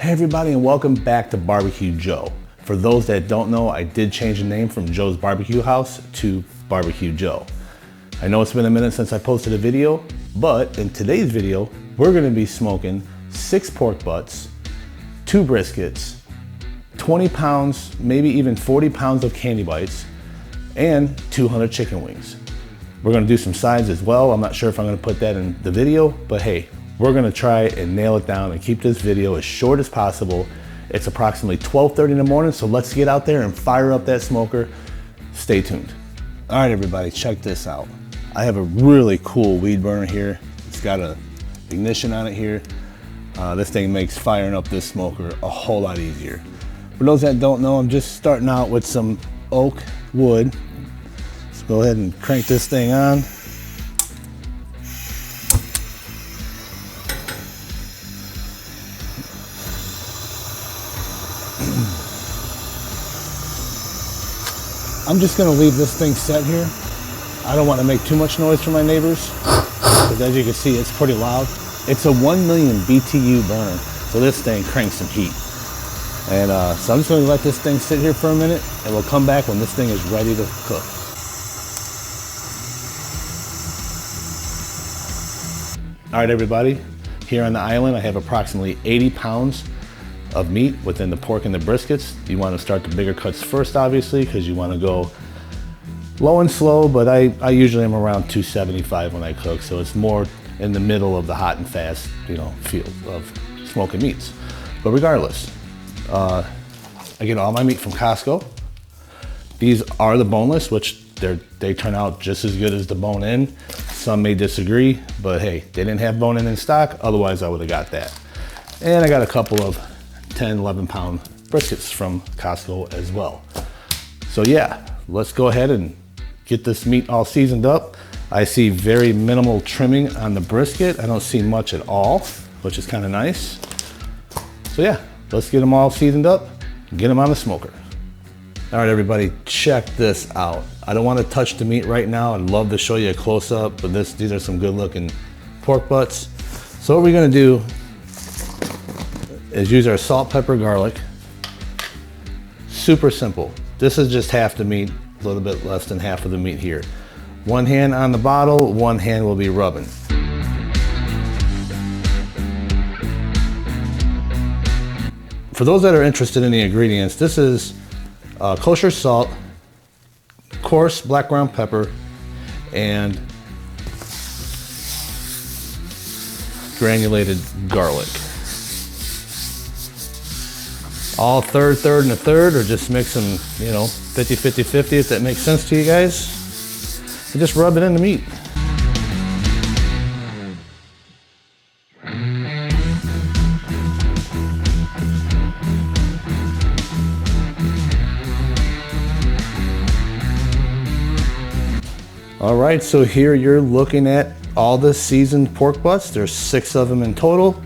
Hey everybody, and welcome back to BBQ Joe. For those that don't know, I did change the name from Joe's Barbecue House to BBQ Joe. I know it's been a minute since I posted a video, but in today's video, we're gonna be smoking 6 pork butts, 2 briskets, 20 pounds, maybe even 40 pounds of candy bites, and 200 chicken wings. We're gonna do some sides as well. I'm not sure if I'm gonna put that in the video, but hey, we're gonna try and nail it down and keep this video as short as possible. It's approximately 12:30 in the morning, so let's get out there and fire up that smoker. Stay tuned. All right, everybody, check this out. I have a really cool weed burner here. It's got an ignition on it here. This thing makes firing up this smoker a whole lot easier. For those that don't know, I'm just starting out with some oak wood. Let's go ahead and crank this thing on. I'm just gonna leave this thing set here. I don't want to make too much noise for my neighbors, because as you can see, it's pretty loud. It's a 1 million BTU burn, so this thing cranks some heat. And so I'm just gonna let this thing sit here for a minute, and we'll come back when this thing is ready to cook. All right, everybody, here on the island, I have approximately 80 pounds of meat within the pork and the briskets. You want to start the bigger cuts first, obviously, because you want to go low and slow, but I usually am around 275 when I cook, so it's more in the middle of the hot and fast, field of smoking meats. But regardless, I get all my meat from Costco. These are the boneless, which they turn out just as good as the bone-in. Some may disagree, but hey, they didn't have bone-in in stock, otherwise I would have got that. And I got a couple of 10, 11 pound briskets from Costco as well. So yeah, let's go ahead and get this meat all seasoned up. I see very minimal trimming on the brisket. I don't see much at all, which is kind of nice. So yeah, let's get them all seasoned up and get them on the smoker. All right, everybody, check this out. I don't want to touch the meat right now. I'd love to show you a close up, but these are some good looking pork butts. So what we're gonna do is use our salt, pepper, garlic. Super simple. This is just half the meat, a little bit less than half of the meat here. One hand on the bottle, one hand will be rubbing. For those that are interested in the ingredients, this is kosher salt, coarse black ground pepper, and granulated garlic. All third, and a third, or just mix them, 50-50-50, if that makes sense to you guys. And just rub it in the meat. All right, so here you're looking at all the seasoned pork butts. There's 6 of them in total.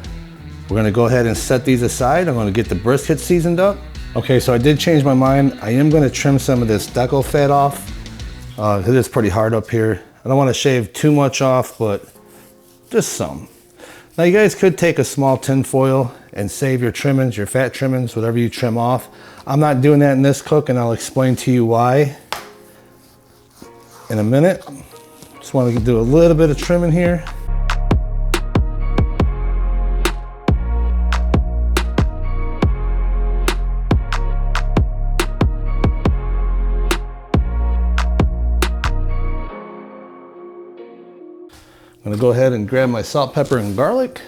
We're gonna go ahead and set these aside. I'm gonna get the brisket seasoned up. Okay, so I did change my mind. I am gonna trim some of this deco fat off. It is pretty hard up here. I don't wanna shave too much off, but just some. Now you guys could take a small tin foil and save your trimmings, your fat trimmings, whatever you trim off. I'm not doing that in this cook, and I'll explain to you why in a minute. Just wanna do a little bit of trimming here. I'm gonna go ahead and grab my salt, pepper, and garlic.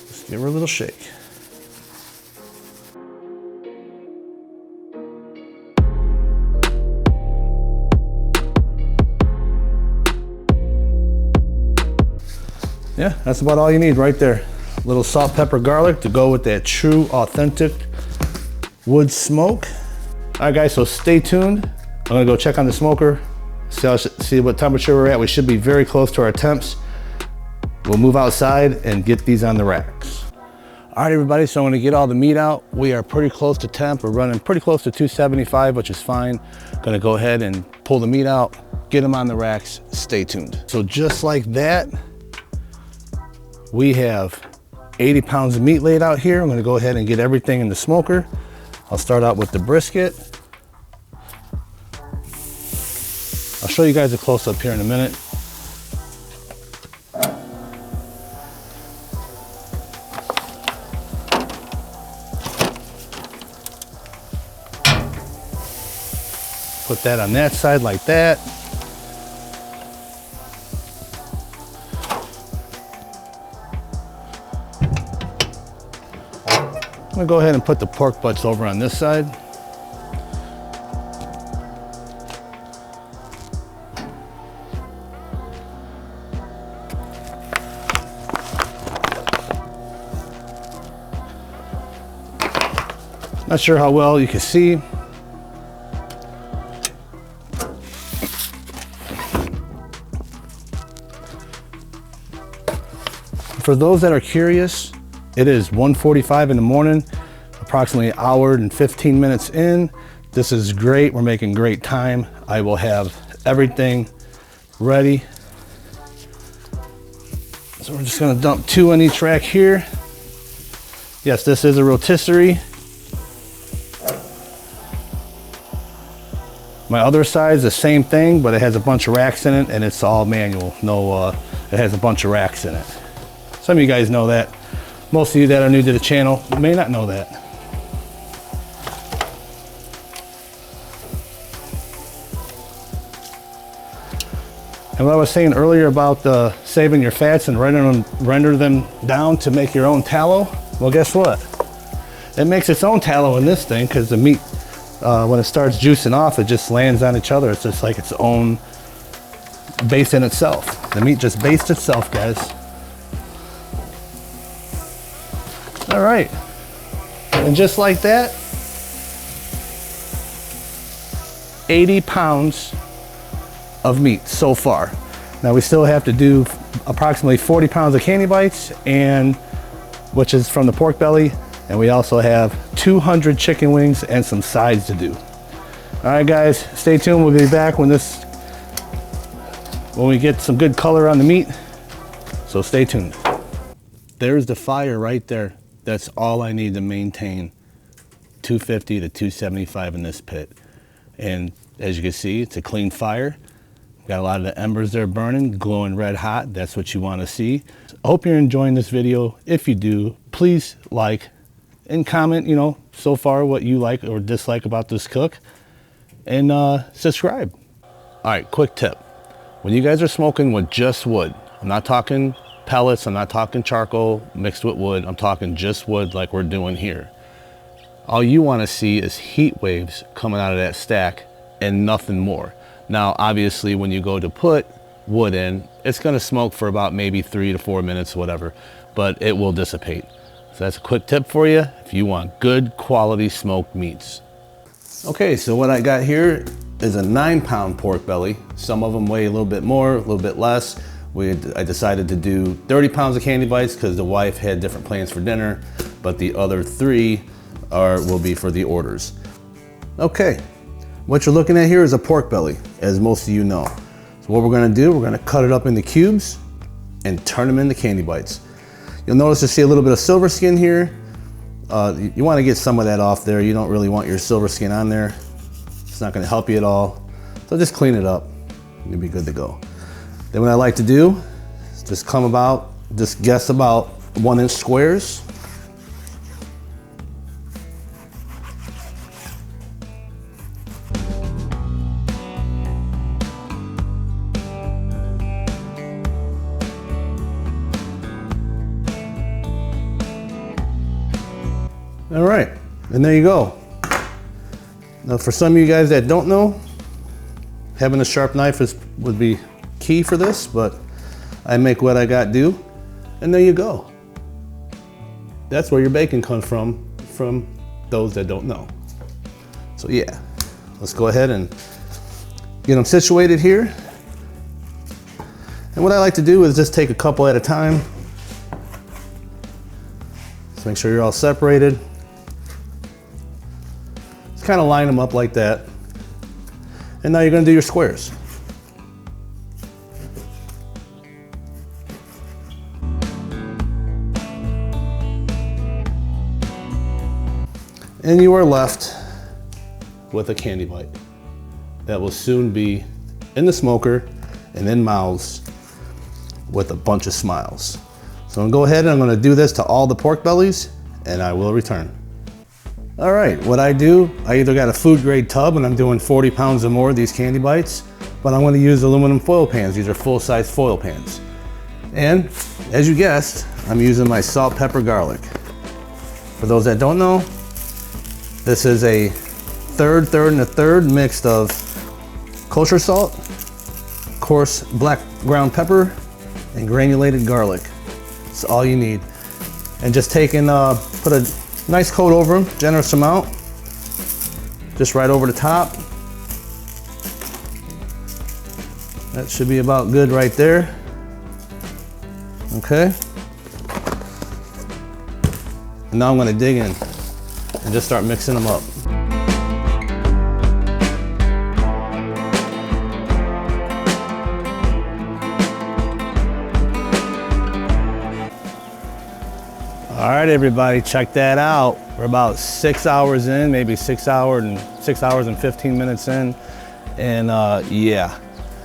Just give her a little shake. Yeah, that's about all you need right there. A little salt, pepper, garlic to go with that true, authentic wood smoke. All right, guys, so stay tuned. I'm gonna go check on the smoker, see what temperature we're at. We should be very close to our temps. We'll move outside and get these on the racks. All right, everybody, so I'm gonna get all the meat out. We are pretty close to temp. We're running pretty close to 275, which is fine. Gonna go ahead and pull the meat out, get them on the racks, stay tuned. So just like that, we have 80 pounds of meat laid out here. I'm gonna go ahead and get everything in the smoker. I'll start out with the brisket. I'll show you guys a close-up here in a minute. Put that on that side like that. I'm gonna go ahead and put the pork butts over on this side. Not sure how well you can see. For those that are curious, it is 1:45 in the morning, approximately an hour and 15 minutes in. This is great. We're making great time. I will have everything ready. So we're just gonna dump 2 on each rack here. Yes, this is a rotisserie. My other side is the same thing, but it has a bunch of racks in it and it's all manual. It has a bunch of racks in it. Some of you guys know that. Most of you that are new to the channel may not know that. And what I was saying earlier about saving your fats and render them down to make your own tallow, well, guess what? It makes its own tallow in this thing because the meat, when it starts juicing off, it just lands on each other. It's just like its own base in itself. The meat just bastes itself, guys. All right, and just like that, 80 pounds of meat so far. Now we still have to do approximately 40 pounds of candy bites, and which is from the pork belly, and we also have 200 chicken wings and some sides to do. All right, guys, stay tuned. We'll be back when we get some good color on the meat. So stay tuned. There's the fire right there. That's all I need to maintain 250 to 275 in this pit. And as you can see, it's a clean fire. Got a lot of the embers there burning, glowing red hot. That's what you want to see. I hope you're enjoying this video. If you do, please like and comment, so far what you like or dislike about this cook, and subscribe. All right, quick tip. When you guys are smoking with just wood, I'm not talking pellets, I'm not talking charcoal mixed with wood, I'm talking just wood like we're doing here. All you want to see is heat waves coming out of that stack and nothing more. Now, obviously, when you go to put wood in, it's going to smoke for about maybe 3 to 4 minutes, whatever, but it will dissipate. So that's a quick tip for you if you want good quality smoked meats. Okay, so what I got here is a 9-pound pork belly. Some of them weigh a little bit more, a little bit less. I decided to do 30 pounds of candy bites because the wife had different plans for dinner, but the other 3 will be for the orders. Okay, what you're looking at here is a pork belly, as most of you know. So what we're gonna do, we're gonna cut it up into cubes and turn them into candy bites. You'll notice you see a little bit of silver skin here. You wanna get some of that off there. You don't really want your silver skin on there. It's not gonna help you at all. So just clean it up, you'll be good to go. Then what I like to do is just guess about 1-inch squares. All right, and there you go. Now for some of you guys that don't know, having a sharp knife would be key for this, but I make what I got do, and there you go. That's where your bacon comes from those that don't know. So yeah, let's go ahead and get them situated here. And what I like to do is just take a couple at a time. Just make sure you're all separated. Just kind of line them up like that. And now you're going to do your squares. And you are left with a candy bite that will soon be in the smoker and in mouths with a bunch of smiles. So I'm gonna go ahead and I'm gonna do this to all the pork bellies and I will return. All right, what I do, I either got a food grade tub and I'm doing 40 pounds or more of these candy bites, but I'm gonna use aluminum foil pans. These are full-size foil pans. And as you guessed, I'm using my salt, pepper, garlic. For those that don't know, this is a third, and a third mixed of kosher salt, coarse black ground pepper, and granulated garlic. That's all you need. And just take and put a nice coat over them, generous amount, just right over the top. That should be about good right there. Okay. And now I'm gonna dig in and just start mixing them up. All right, everybody, check that out. We're about 6 hours in, maybe 6 hours and 15 minutes in. And yeah,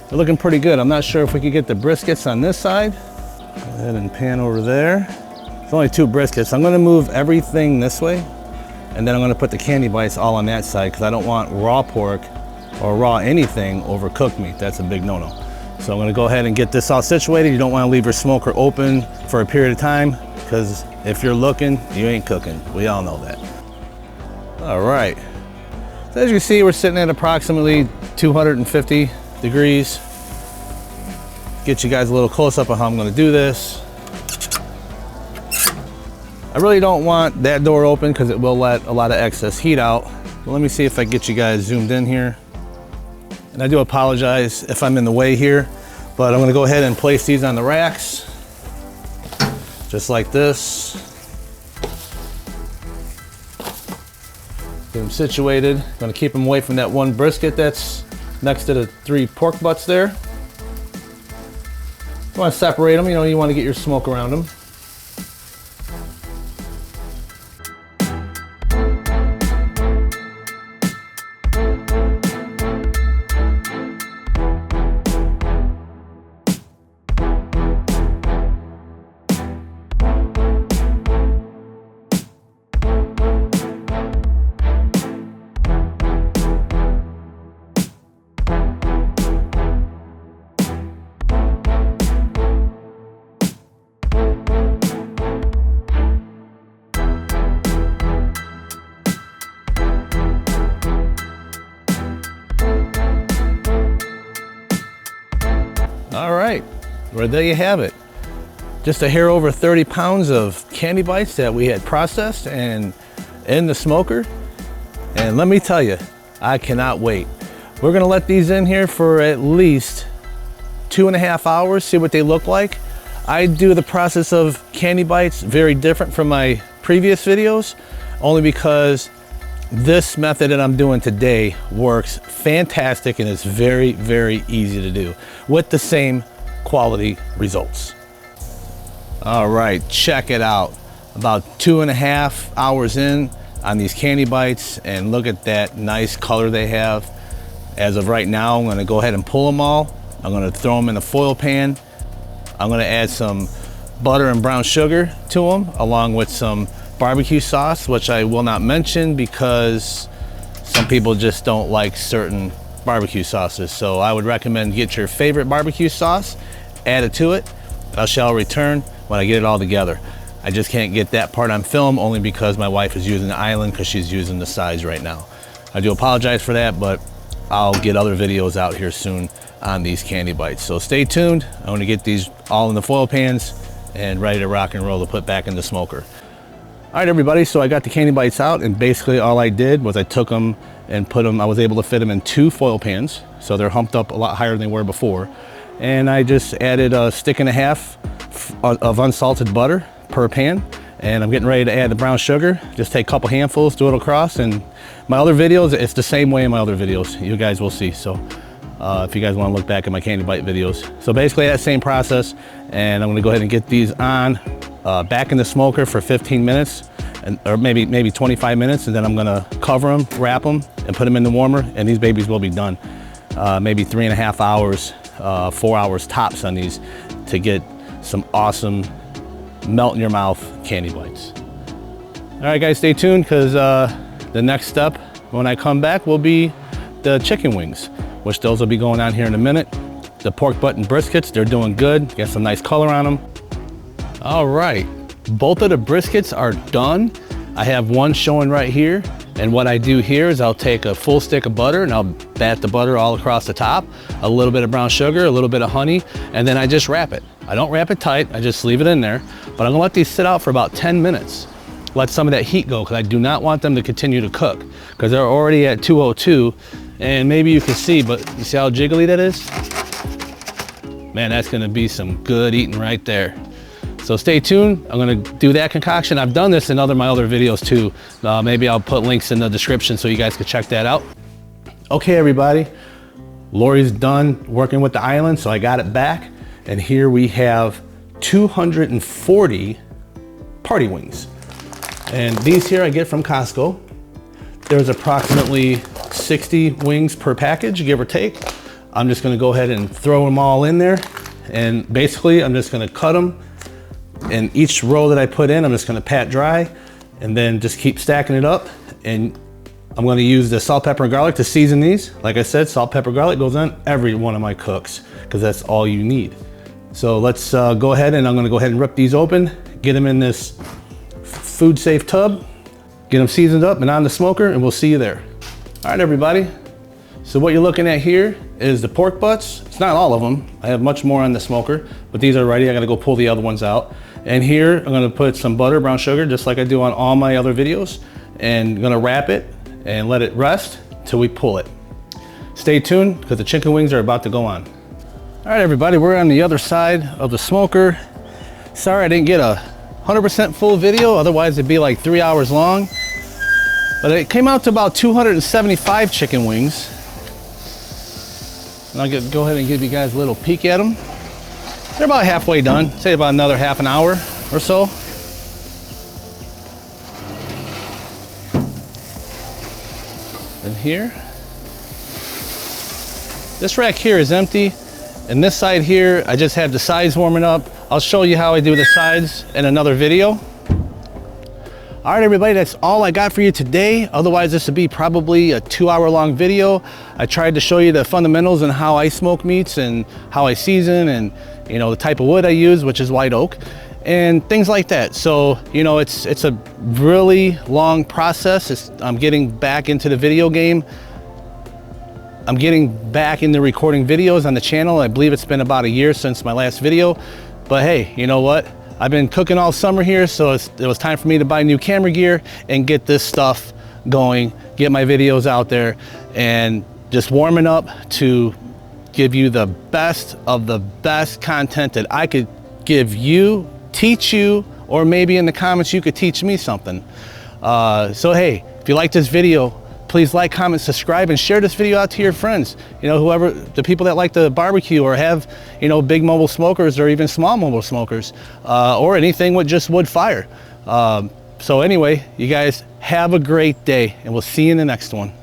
they're looking pretty good. I'm not sure if we could get the briskets on this side. Go ahead and pan over there. There's only 2 briskets. I'm gonna move everything this way, and then I'm gonna put the candy bites all on that side because I don't want raw pork or raw anything over cooked meat. That's a big no-no. So I'm gonna go ahead and get this all situated. You don't wanna leave your smoker open for a period of time because if you're looking, you ain't cooking. We all know that. All right. So as you see, we're sitting at approximately 250 degrees. Get you guys a little close up on how I'm gonna do this. I really don't want that door open because it will let a lot of excess heat out. But let me see if I get you guys zoomed in here. And I do apologize if I'm in the way here, but I'm gonna go ahead and place these on the racks, just like this. Get them situated. Gonna keep them away from that one brisket that's next to the 3 pork butts there. You wanna separate them, you wanna get your smoke around them. All right, well, there you have it. Just a hair over 30 pounds of candy bites that we had processed and in the smoker. And let me tell you, I cannot wait. We're gonna let these in here for at least 2.5 hours, see what they look like. I do the process of candy bites very different from my previous videos, only because this method that I'm doing today works fantastic and it's very, very easy to do with the same quality results. All right, check it out. About 2.5 hours in on these candy bites, and look at that nice color they have. As of right now, I'm gonna go ahead and pull them all. I'm gonna throw them in a foil pan. I'm gonna add some butter and brown sugar to them, along with some barbecue sauce, which I will not mention because some people just don't like certain barbecue sauces. So I would recommend get your favorite barbecue sauce, add it to it. I shall return when I get it all together. I just can't get that part on film only because my wife is using the island because she's using the size right now. I do apologize for that, but I'll get other videos out here soon on these candy bites. So stay tuned. I'm gonna get these all in the foil pans and ready to rock and roll to put back in the smoker. All right, everybody, so I got the candy bites out, and basically all I did was I took them and put them, I was able to fit them in 2 foil pans, so they're humped up a lot higher than they were before. And I just added a 1.5 sticks of unsalted butter per pan, and I'm getting ready to add the brown sugar. Just take a couple handfuls, do it across, and my other videos, it's the same way in my other videos. You guys will see, so if you guys want to look back at my candy bite videos. So basically that same process, and I'm gonna go ahead and get these on back in the smoker for 15 minutes. or maybe 25 minutes, and then I'm gonna cover them, wrap them, and put them in the warmer, and these babies will be done. Maybe 3.5 hours, 4 hours tops on these to get some awesome melt in your mouth candy bites. All right guys, stay tuned, because the next step when I come back will be the chicken wings, which those will be going on here in a minute. The pork butt and briskets, they're doing good. Got some nice color on them. All right, both of the briskets are done. I have one showing right here. And what I do here is I'll take a full stick of butter and I'll bat the butter all across the top, a little bit of brown sugar, a little bit of honey, and then I just wrap it. I don't wrap it tight, I just leave it in there. But I'm gonna let these sit out for about 10 minutes. Let some of that heat go, because I do not want them to continue to cook, because they're already at 202. And maybe you can see, but you see how jiggly that is? Man, that's gonna be some good eating right there. So stay tuned, I'm gonna do that concoction. I've done this in my other videos too. Maybe I'll put links in the description so you guys can check that out. Okay everybody, Lori's done working with the island, so I got it back. And here we have 240 party wings. And these here I get from Costco. There's approximately 60 wings per package, give or take. I'm just gonna go ahead and throw them all in there. And basically I'm just gonna cut them. And each row that I put in, I'm just gonna pat dry and then just keep stacking it up. And I'm gonna use the salt, pepper, and garlic to season these. Like I said, salt, pepper, garlic goes on every one of my cooks, because that's all you need. So let's go ahead, and I'm gonna go ahead and rip these open, get them in this food safe tub, get them seasoned up and on the smoker, and we'll see you there. All right, everybody. So what you're looking at here is the pork butts. It's not all of them. I have much more on the smoker, but these are ready. I gotta go pull the other ones out. And here, I'm gonna put some butter, brown sugar, just like I do on all my other videos, and I'm gonna wrap it and let it rest till we pull it. Stay tuned, because the chicken wings are about to go on. All right, everybody, we're on the other side of the smoker. Sorry I didn't get a 100% full video, otherwise it'd be like 3 hours long. But it came out to about 275 chicken wings. And I'll go ahead and give you guys a little peek at them. They're about halfway done, say about another half an hour or so. And here, this rack here is empty. And this side here, I just have the sides warming up. I'll show you how I do the sides in another video. All right, everybody, that's all I got for you today. Otherwise, this would be probably a 2-hour-long video. I tried to show you the fundamentals and how I smoke meats and how I season, and the type of wood I use, which is white oak, and things like that. So, it's a really long process. I'm getting back into the video game. I'm getting back into recording videos on the channel. I believe it's been about a year since my last video, but hey, you know what? I've been cooking all summer here, so it was time for me to buy new camera gear and get this stuff going, get my videos out there, and just warming up to give you the best of the best content that I could give you, teach you, or maybe in the comments you could teach me something. So hey, if you like this video, please like, comment, subscribe, and share this video out to your friends. Whoever, the people that like to barbecue or have, big mobile smokers or even small mobile smokers, or anything with just wood fire. So anyway, you guys have a great day, and we'll see you in the next one.